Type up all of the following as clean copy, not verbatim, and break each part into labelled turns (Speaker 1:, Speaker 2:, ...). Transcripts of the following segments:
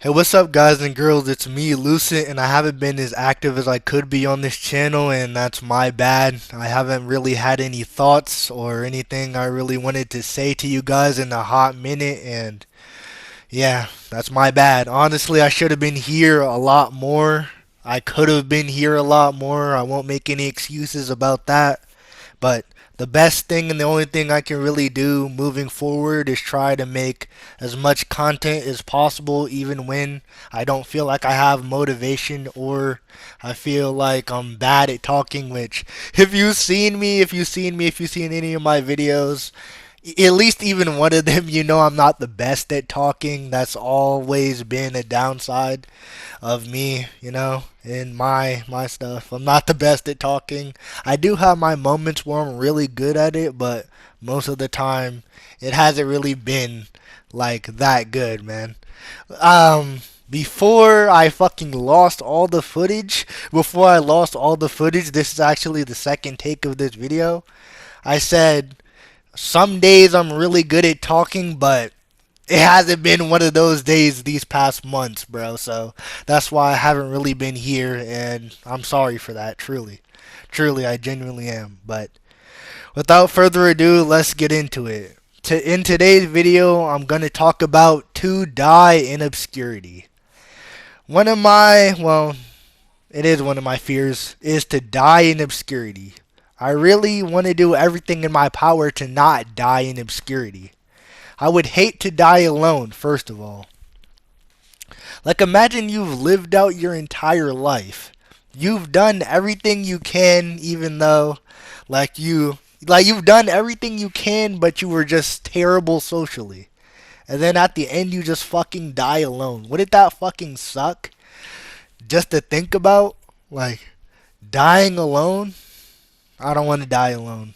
Speaker 1: Hey, what's up, guys and girls? It's me, Lucid, and I haven't been as active as I could be on this channel, and that's my bad. I haven't really had any thoughts or anything I really wanted to say to you guys in a hot minute, and yeah, that's my bad. Honestly, I should have been here a lot more. I could have been here a lot more. I won't make any excuses about that. But the best thing and the only thing I can really do moving forward is try to make as much content as possible, even when I don't feel like I have motivation or I feel like I'm bad at talking. Which, if you've seen any of my videos, at least even one of them, you know I'm not the best at talking. That's always been a downside of me, in my stuff. I'm not the best at talking. I do have my moments where I'm really good at it, but most of the time it hasn't really been like that good, man. Before I fucking lost all the footage, this is actually the second take of this video. I said some days I'm really good at talking, but it hasn't been one of those days these past months, bro. So that's why I haven't really been here, and I'm sorry for that. Truly, truly, I genuinely am. But without further ado, let's get into it. In today's video, I'm gonna talk about to die in obscurity. One of my, well, it is one of my fears, is to die in obscurity. I really want to do everything in my power to not die in obscurity. I would hate to die alone, first of all. Like, imagine you've lived out your entire life. You've done everything you can, even though, you've done everything you can, but you were just terrible socially. And then at the end, you just fucking die alone. Wouldn't that fucking suck? Just to think about? Like, dying alone? I don't want to die alone.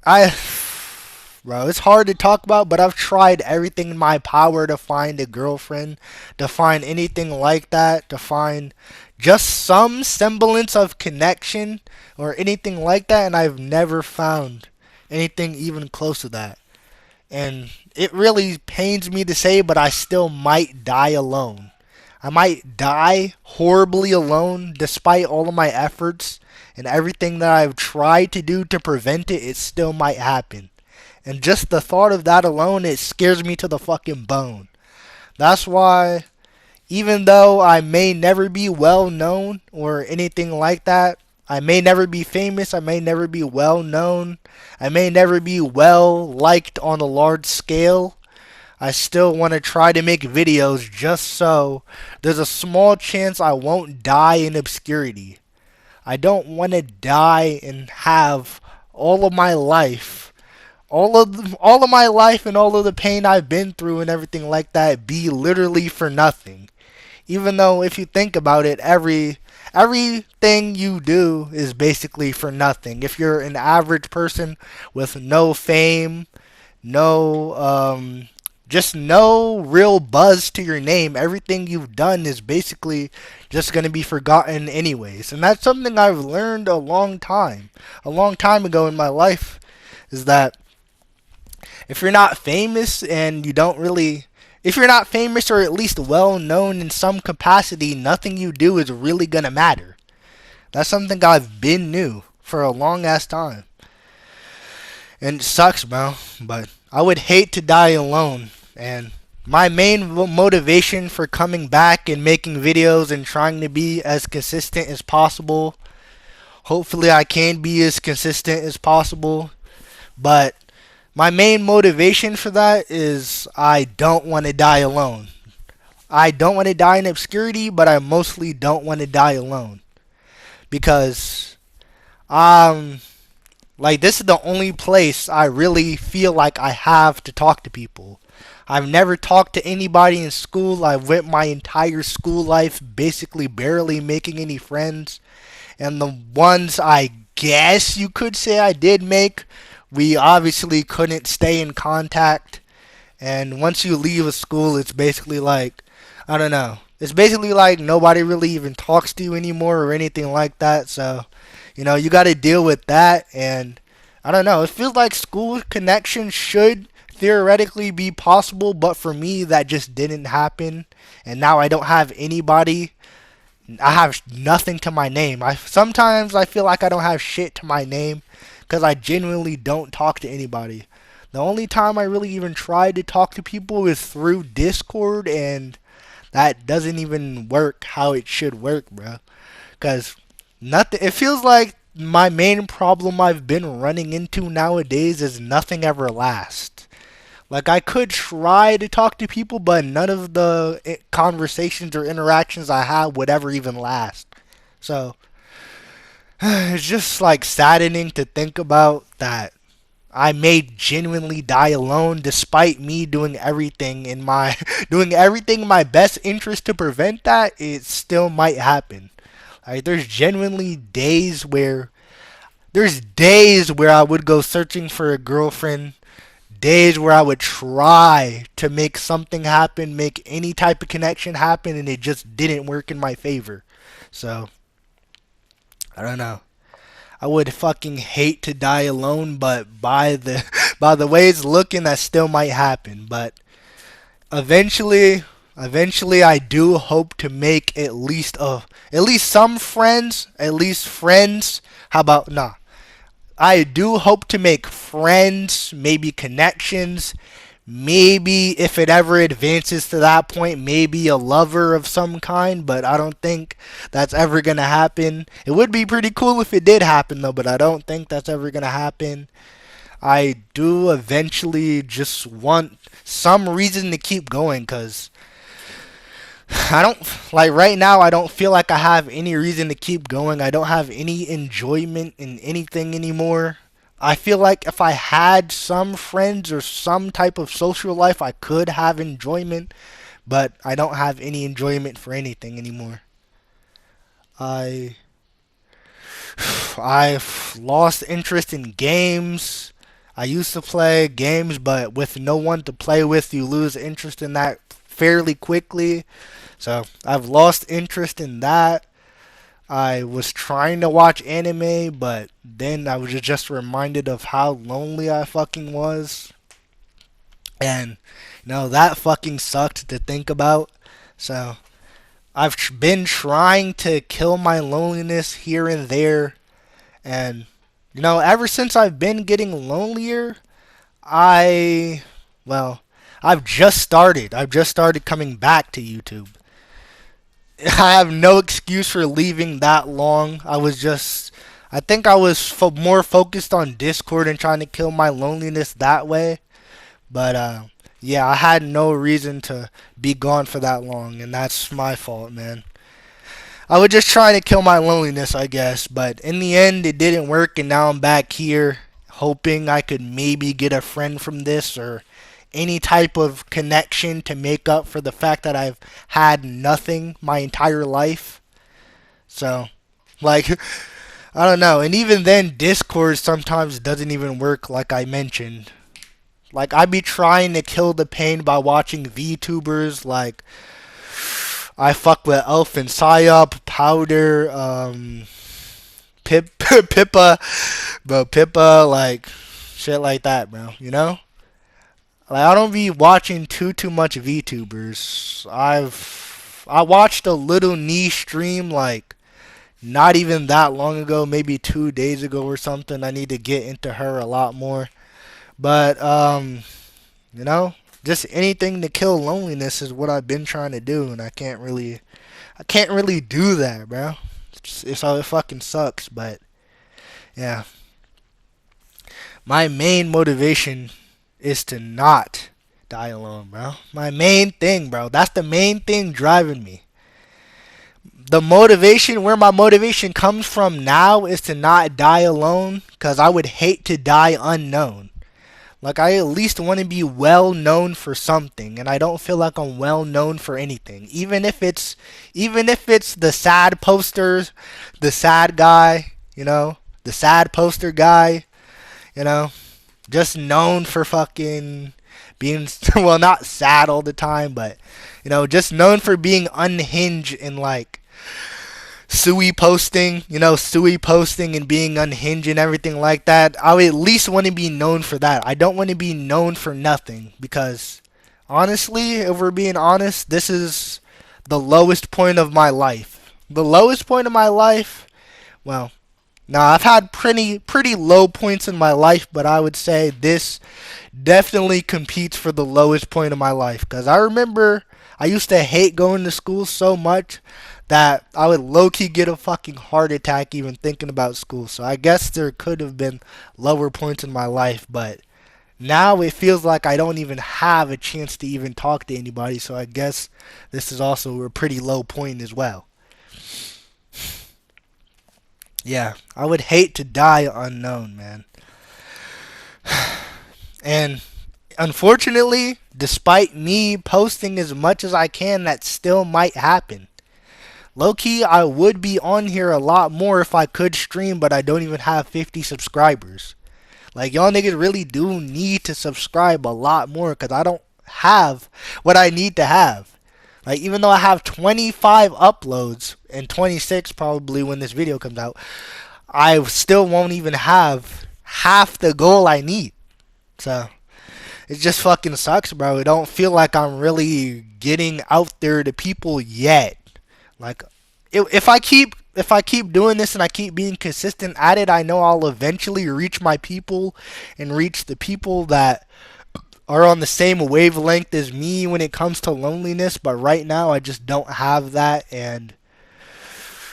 Speaker 1: I Bro, it's hard to talk about, but I've tried everything in my power to find a girlfriend, to find anything like that, to find just some semblance of connection or anything like that, and I've never found anything even close to that. And it really pains me to say, but I still might die alone. I might die horribly alone despite all of my efforts and everything that I've tried to do to prevent it, it still might happen. And just the thought of that alone, it scares me to the fucking bone. That's why, even though I may never be well known or anything like that, I may never be famous, I may never be well known, I may never be well liked on a large scale, I still want to try to make videos just so there's a small chance I won't die in obscurity. I don't want to die and have all of my life all of my life and all of the pain I've been through and everything like that be literally for nothing. Even though if you think about it, everything you do is basically for nothing. If you're an average person with no fame, no just no real buzz to your name, everything you've done is basically just going to be forgotten anyways. And that's something I've learned a long time ago in my life, is that if you're not famous and you don't really if you're not famous or at least well known in some capacity, nothing you do is really gonna matter. That's something I've been knew for a long ass time. And it sucks, bro. But I would hate to die alone. And my main motivation for coming back and making videos and trying to be as consistent as possible. Hopefully I can be as consistent as possible. But my main motivation for that is I don't want to die alone. I don't want to die in obscurity, but I mostly don't want to die alone. Because, um, this is the only place I really feel like I have to talk to people. I've never talked to anybody in school. I went my entire school life basically barely making any friends. And the ones I guess you could say I did make, we obviously couldn't stay in contact. And once you leave a school, it's basically like, I don't know. It's basically like nobody really even talks to you anymore or anything like that. So, you got to deal with that. And I don't know. It feels like school connections should theoretically be possible, but for me, that just didn't happen. And now I don't have anybody. I have nothing to my name. Sometimes I feel like I don't have shit to my name because I genuinely don't talk to anybody. The only time I really even try to talk to people is through Discord, and that doesn't even work how it should work, bro. Because nothing. It feels like my main problem I've been running into nowadays is nothing ever lasts. Like I could try to talk to people, but none of the conversations or interactions I have would ever even last. So it's just like saddening to think about that I may genuinely die alone despite me doing everything in my doing everything in my best interest to prevent that. It still might happen. Like there's days where I would go searching for a girlfriend, days where I would try to make something happen, make any type of connection happen, and it just didn't work in my favor. So, I don't know. I would fucking hate to die alone, but by the by the way it's looking, that still might happen. But eventually, eventually, I do hope to make at least some friends, at least friends. How about nah? I do hope to make friends, maybe connections, maybe if it ever advances to that point, maybe a lover of some kind, but I don't think that's ever gonna happen. It would be pretty cool if it did happen though, but I don't think that's ever gonna happen. I do eventually just want some reason to keep going because I don't like right now. I don't feel like I have any reason to keep going. I don't have any enjoyment in anything anymore. I feel like if I had some friends or some type of social life, I could have enjoyment, but I don't have any enjoyment for anything anymore. I I've lost interest in games. I used to play games, but with no one to play with, you lose interest in that fairly quickly. So I've lost interest in that. I was trying to watch anime, but then I was just reminded of how lonely I fucking was. And, that fucking sucked to think about. So I've been trying to kill my loneliness here and there. And, ever since I've been getting lonelier, I, well, I've just started. I've just started coming back to YouTube. I have no excuse for leaving that long. I think I was more focused on Discord and trying to kill my loneliness that way. But yeah, I had no reason to be gone for that long, and that's my fault, man. I was just trying to kill my loneliness, I guess. But in the end, it didn't work, and now I'm back here hoping I could maybe get a friend from this or any type of connection to make up for the fact that I've had nothing my entire life. So, like, I don't know. And even then, Discord sometimes doesn't even work like I mentioned. Like, I be trying to kill the pain by watching VTubers like I fuck with Elf and Psyop, Powder, Pippa, bro, Pippa, like, shit like that, bro, Like I don't be watching too much VTubers. I watched a little niche stream like not even that long ago, maybe 2 days ago or something. I need to get into her a lot more. But you know, just anything to kill loneliness is what I've been trying to do, and I can't really do that, bro. So it fucking sucks, but yeah. My main motivation is to not die alone, bro. My main thing, bro. That's the main thing driving me. The motivation, where my motivation comes from now, is to not die alone, because I would hate to die unknown. Like, I at least want to be well known for something, and I don't feel like I'm well known for anything. Even if it's the sad posters, the sad guy, the sad poster guy, you know, just known for fucking being well, not sad all the time, but just known for being unhinged and like Sui posting and being unhinged and everything like that. I would at least want to be known for that. I don't want to be known for nothing because honestly, if we're being honest, this is the lowest point of my life. The lowest point of my life, well, now I've had pretty low points in my life, but I would say this definitely competes for the lowest point of my life because I remember I used to hate going to school so much that I would low-key get a fucking heart attack even thinking about school. So I guess there could have been lower points in my life, but now it feels like I don't even have a chance to even talk to anybody. So I guess this is also a pretty low point as well. Yeah, I would hate to die unknown, man. And unfortunately, despite me posting as much as I can, that still might happen. Low key, I would be on here a lot more if I could stream, but I don't even have 50 subscribers. Like, y'all niggas really do need to subscribe a lot more because I don't have what I need to have. Like, even though I have 25 uploads and 26 probably when this video comes out, I still won't even have half the goal I need. So, it just fucking sucks, bro. It don't feel like I'm really getting out there to people yet. Like, if I keep doing this and I keep being consistent at it, I know I'll eventually reach my people and reach the people that are on the same wavelength as me when it comes to loneliness. But right now, I just don't have that, and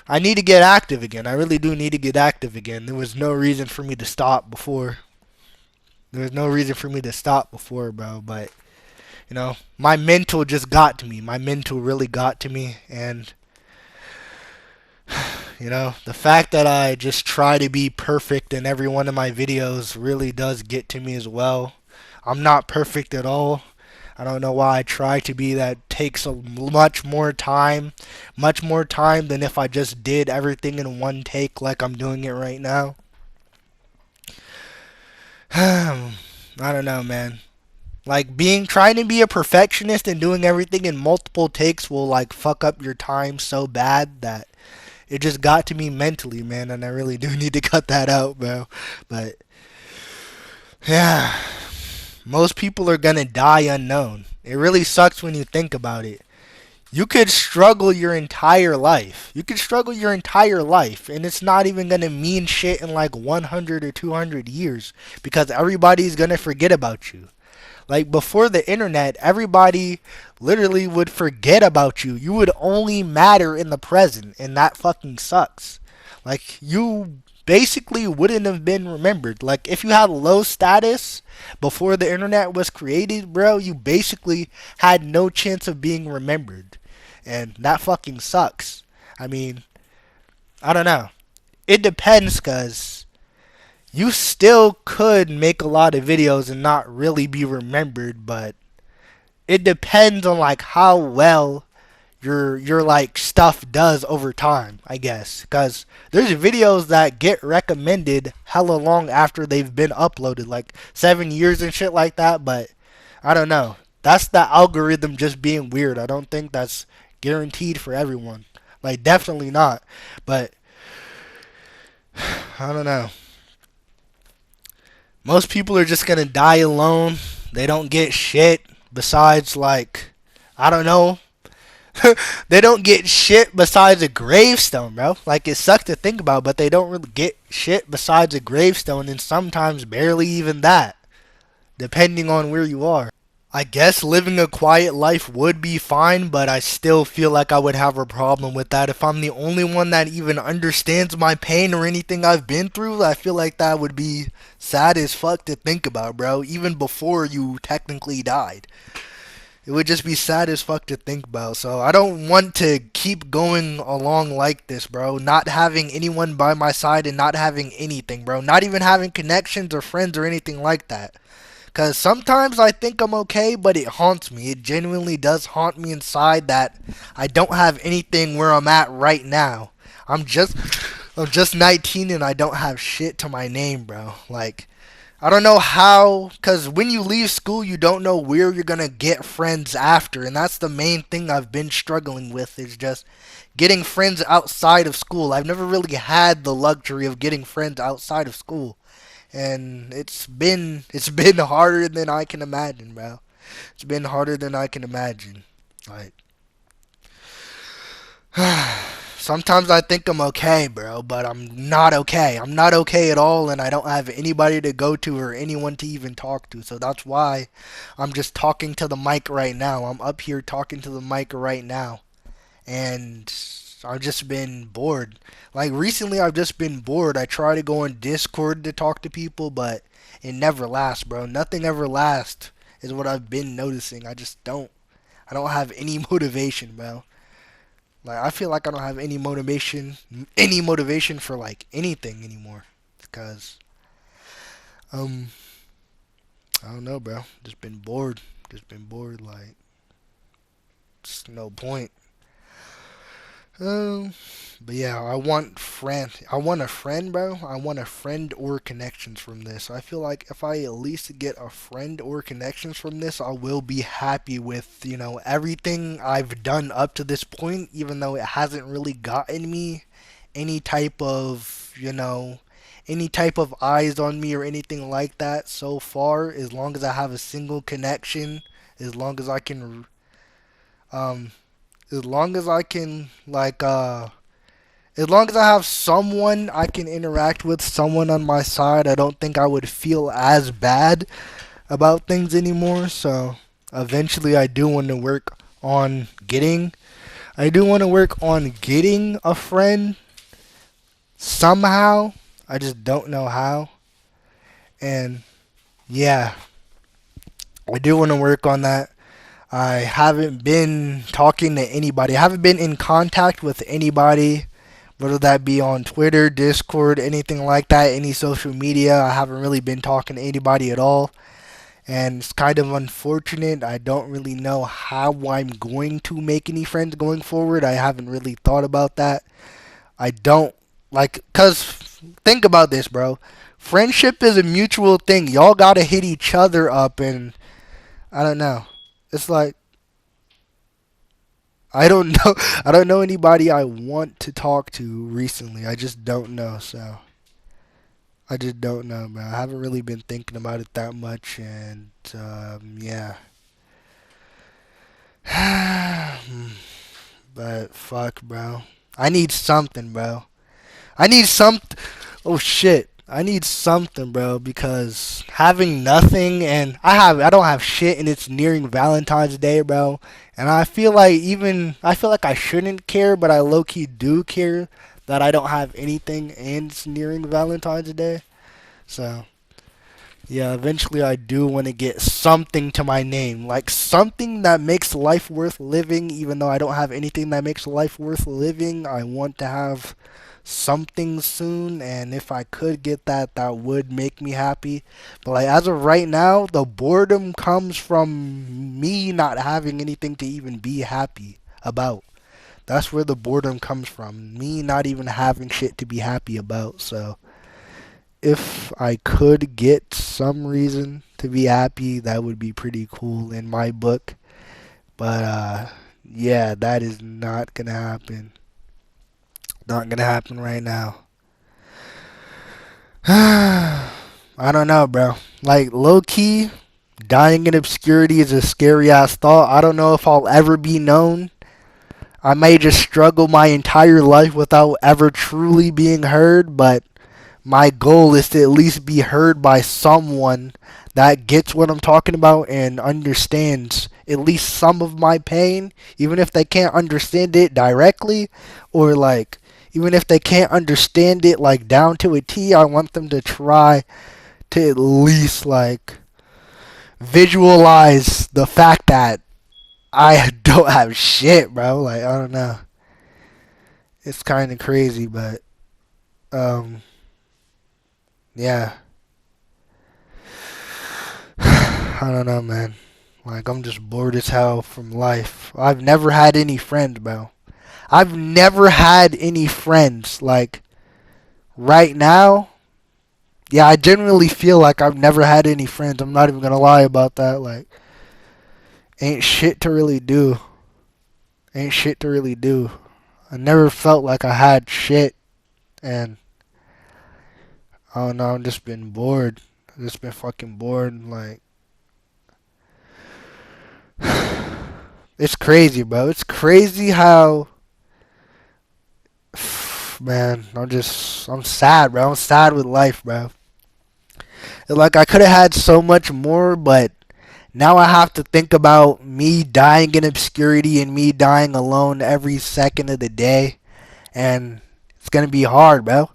Speaker 1: I need to get active again. I really do need to get active again. There was no reason for me to stop before. There was no reason for me to stop before, bro. But my mental just got to me. My mental really got to me, and the fact that I just try to be perfect in every one of my videos really does get to me as well. I'm not perfect at all. I don't know why I try to be. That takes much more time than if I just did everything in one take like I'm doing it right now. I don't know, man. Like trying to be a perfectionist and doing everything in multiple takes will like fuck up your time so bad that it just got to me mentally, man, and I really do need to cut that out, bro. But yeah, most people are gonna die unknown. It really sucks when you think about it. You could struggle your entire life. You could struggle your entire life, and it's not even gonna mean shit in like 100 or 200 years because everybody's gonna forget about you. Like before the internet, everybody literally would forget about you. You would only matter in the present, and that fucking sucks. Like you basically wouldn't have been remembered. Like if you had low status before the internet was created, bro, you basically had no chance of being remembered. And that fucking sucks. I mean, I don't know. It depends, cuz you still could make a lot of videos and not really be remembered, but it depends on like how well your like stuff does over time, I guess. Cuz there's videos that get recommended hella long after they've been uploaded, like 7 years and shit like that, but I don't know. That's the algorithm just being weird. I don't think that's guaranteed for everyone. Like definitely not. But I don't know. Most people are just gonna die alone. They don't get shit besides like, I don't know. They don't get shit besides a gravestone, bro. Like it sucks to think about, but they don't really get shit besides a gravestone, and sometimes barely even that, depending on where you are. I guess living a quiet life would be fine, but I still feel like I would have a problem with that. If I'm the only one that even understands my pain or anything I've been through, I feel like that would be sad as fuck to think about, bro. Even before you technically died. It would just be sad as fuck to think about. So I don't want to keep going along like this, bro. Not having anyone by my side and not having anything, bro. Not even having connections or friends or anything like that. Because sometimes I think I'm okay, but it haunts me. It genuinely does haunt me inside that I don't have anything where I'm at right now. I'm just 19 and I don't have shit to my name, bro. Like, I don't know how, because when you leave school, you don't know where you're gonna get friends after, and that's the main thing I've been struggling with is just getting friends outside of school. I've never really had the luxury of getting friends outside of school, and it's been harder than I can imagine, bro. It's been harder than I can imagine. Like sometimes I think I'm okay, bro, but I'm not okay. I'm not okay at all, and I don't have anybody to go to or anyone to even talk to. So that's why I'm just talking to the mic right now. I'm up here talking to the mic right now, and I've just been bored. Like recently, I've just been bored. I try to go on Discord to talk to people, but it never lasts, bro. Nothing ever lasts, is what I've been noticing. I just don't. I don't have any motivation, bro. Like I feel like I don't have any motivation for like anything anymore. Because um, I don't know, bro. Just been bored. Just been bored. Like, just no point. Um, but yeah, I want a friend, bro. I want a friend or connections from this. I feel like if I at least get a friend or connections from this, I will be happy with, everything I've done up to this point, even though it hasn't really gotten me any type of, any type of eyes on me or anything like that so far. As long as I have a single connection, as long as I can, um, as long as I can, like, as long as I have someone I can interact with, someone on my side, I don't think I would feel as bad about things anymore. So eventually, I do want to work on getting a friend somehow. I just don't know how. And yeah, I do want to work on that. I haven't been talking to anybody. I haven't been in contact with anybody, whether that be on Twitter, Discord, anything like that, any social media. I haven't really been talking to anybody at all. And it's kind of unfortunate. I don't really know how I'm going to make any friends going forward. I haven't really thought about that. I don't cuz think about this, bro. Friendship is a mutual thing. Y'all got to hit each other up, and I don't know. It's like I don't know. I don't know anybody I want to talk to recently. I just don't know. So I just don't know, man. I haven't really been thinking about it that much, and yeah. But fuck, bro. I need something, bro. I need some. Oh shit. I need something, bro, because having nothing and I don't have shit and it's nearing Valentine's Day, bro. And I feel like I shouldn't care, but I low key do care that I don't have anything and it's nearing Valentine's Day. So, yeah, eventually I do want to get something to my name, like something that makes life worth living. Even though I don't have anything that makes life worth living, I want to have something soon, and if I could get that, that would make me happy. But like as of right now, the boredom comes from me not having anything to even be happy about. That's where the boredom comes from. Me not even having shit to be happy about. So if I could get some reason to be happy, that would be pretty cool in my book. But yeah, that is not gonna happen. Not gonna happen right now. I don't know, bro. Like low key, dying in obscurity is a scary ass thought. I don't know if I'll ever be known. I may just struggle my entire life without ever truly being heard, but my goal is to at least be heard by someone that gets what I'm talking about and understands at least some of my pain, even if they can't understand it directly, or like even if they can't understand it like down to a T. I want them to try to at least like visualize the fact that I don't have shit, bro. Like I don't know. It's kind of crazy, but um yeah. I don't know, man. Like I'm just bored as hell from life. I've never had any friends, bro. I've never had any friends. Like right now, Yeah, I genuinely feel like I've never had any friends. I'm not even gonna lie about that. Like, ain't shit to really do. Ain't shit to really do. I never felt like I had shit, and I don't know. I've just been bored. I've just been fucking bored. Like, it's crazy, bro. It's crazy how, man. I'm sad, bro. I'm sad with life, bro. Like, I could have had so much more, but now I have to think about me dying in obscurity and me dying alone every second of the day, and it's gonna be hard, bro.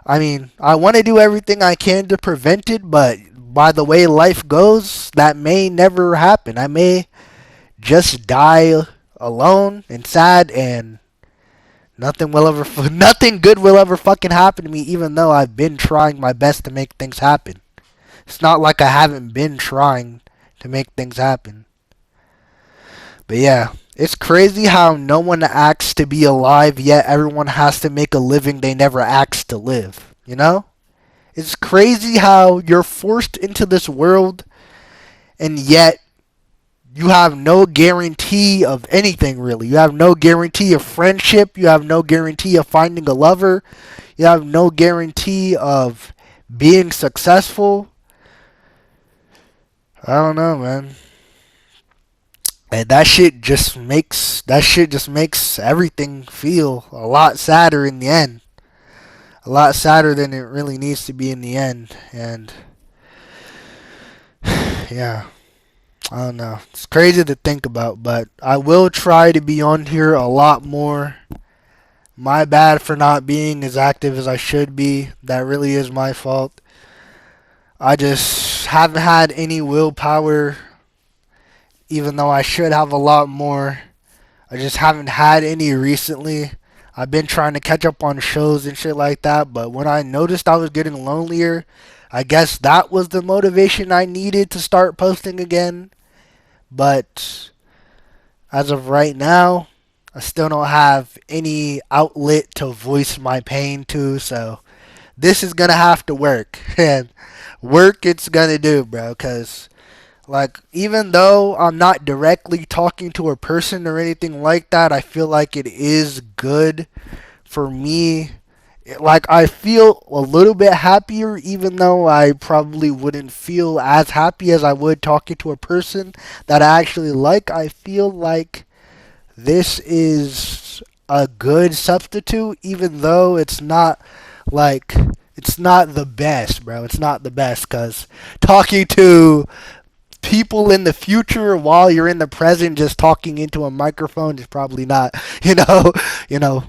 Speaker 1: I mean, I want to do everything I can to prevent it, but by the way life goes, that may never happen. I may just die alone and sad, and nothing good will ever fucking happen to me, even though I've been trying my best to make things happen. It's not like I haven't been trying to make things happen. But yeah, it's crazy how no one acts to be alive, yet everyone has to make a living they never asked to live. You know? It's crazy how you're forced into this world, and yet you have no guarantee of anything, really. You have no guarantee of friendship. You have no guarantee of finding a lover. You have no guarantee of being successful. I don't know, man. And that shit just makes everything feel a lot sadder in the end. A lot sadder than it really needs to be in the end. And yeah, I don't know. It's crazy to think about, but I will try to be on here a lot more. My bad for not being as active as I should be. That really is my fault. I just haven't had any willpower, even though I should have a lot more. I just haven't had any recently. I've been trying to catch up on shows and shit like that, but when I noticed I was getting lonelier, I guess that was the motivation I needed to start posting again. But as of right now, I still don't have any outlet to voice my pain to, so this is gonna have to work. And work it's gonna do, bro, because like, even though I'm not directly talking to a person or anything like that, I feel like it is good for me. Like, I feel a little bit happier, even though I probably wouldn't feel as happy as I would talking to a person that I actually like. I feel like this is a good substitute, even though like, it's not the best, bro. It's not the best, because talking to people in the future while you're in the present just talking into a microphone is probably not, you know,